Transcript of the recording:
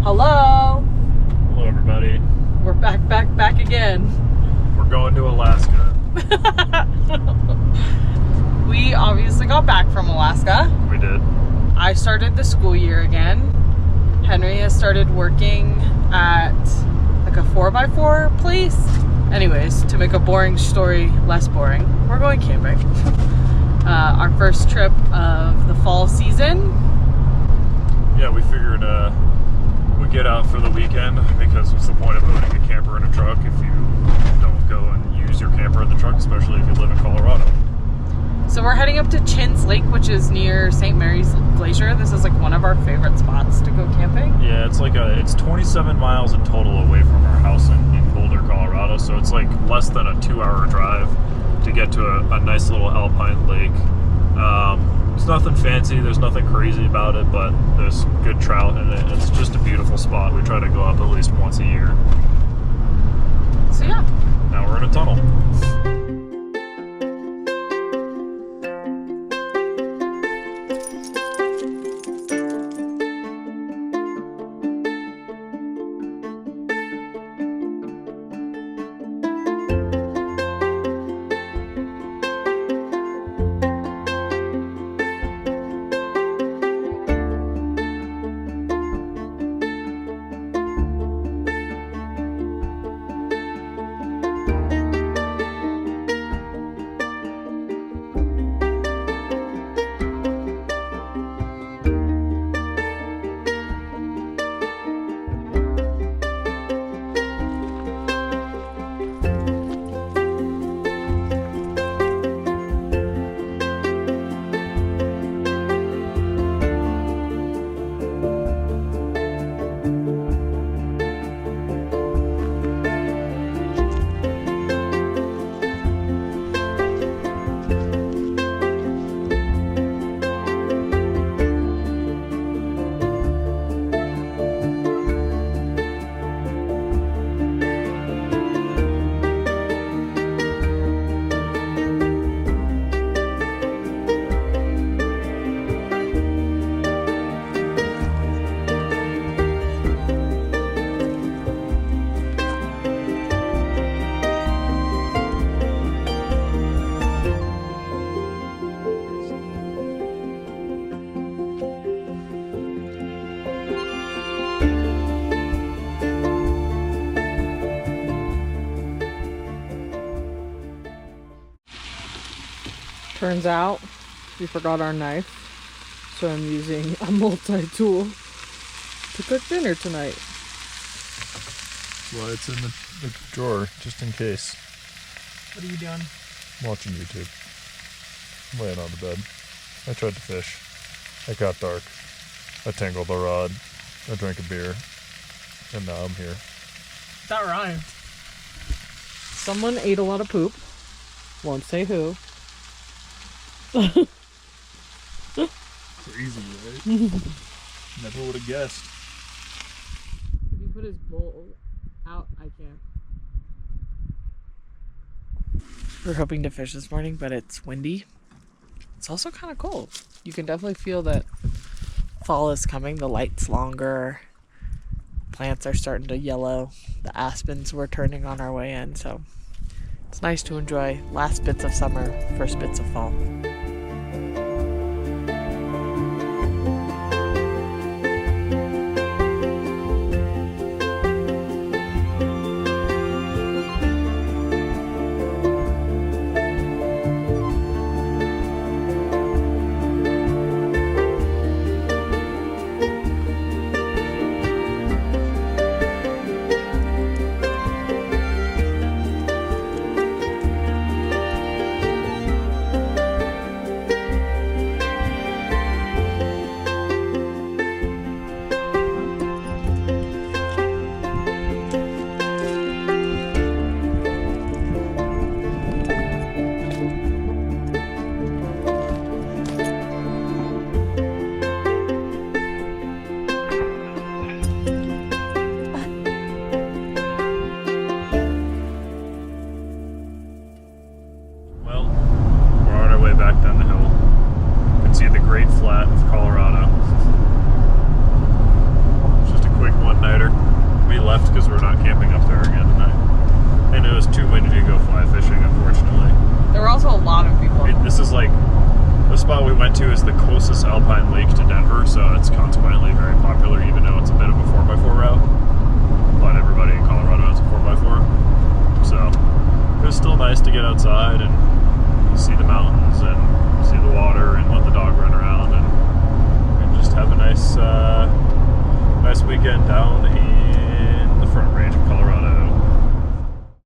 Hello. Hello, everybody. We're back again. We're going to Alaska. We obviously got back from Alaska. We did. I started the school year again. Henry has started working at like a 4x4 place. Anyways, to make a boring story less boring, we're going camping. Our first trip of the fall season. Yeah, we figured we'd get out for the weekend because what's the point of owning a camper in a truck if you don't go and use your camper in the truck, especially if you live in Colorado. So we're heading up to Chins Lake, which is near St. Mary's Glacier. This is like one of our favorite spots to go camping. Yeah, it's 27 miles in total away from our house in Boulder, Colorado. So it's like less than a 2-hour drive to get to a nice little alpine lake. It's nothing fancy, there's nothing crazy about it, but there's good trout in it. It's just a beautiful spot. We try to go up at least once a year. So yeah. Now we're in a tunnel. Turns out we forgot our knife, so I'm using a multi-tool to cook dinner tonight. Well, it's in the drawer, just in case. What are you doing? I'm watching YouTube. I'm laying on the bed. I tried to fish. It got dark. I tangled the rod. I drank a beer. And now I'm here. That rhymed. Someone ate a lot of poop. Won't say who. Crazy, right? Never would have guessed. If you put his bowl out, I can't. We're hoping to fish this morning, but it's windy. It's also kind of cold. You can definitely feel that fall is coming. The light's longer. Plants are starting to yellow. The aspens were turning on our way in, so it's nice to enjoy last bits of summer, first bits of fall. was too windy to go fly fishing, unfortunately. There were also a lot of people. This is like, the spot we went to is the closest alpine lake to Denver, so it's consequently very popular, even though it's a bit of a 4x4 route.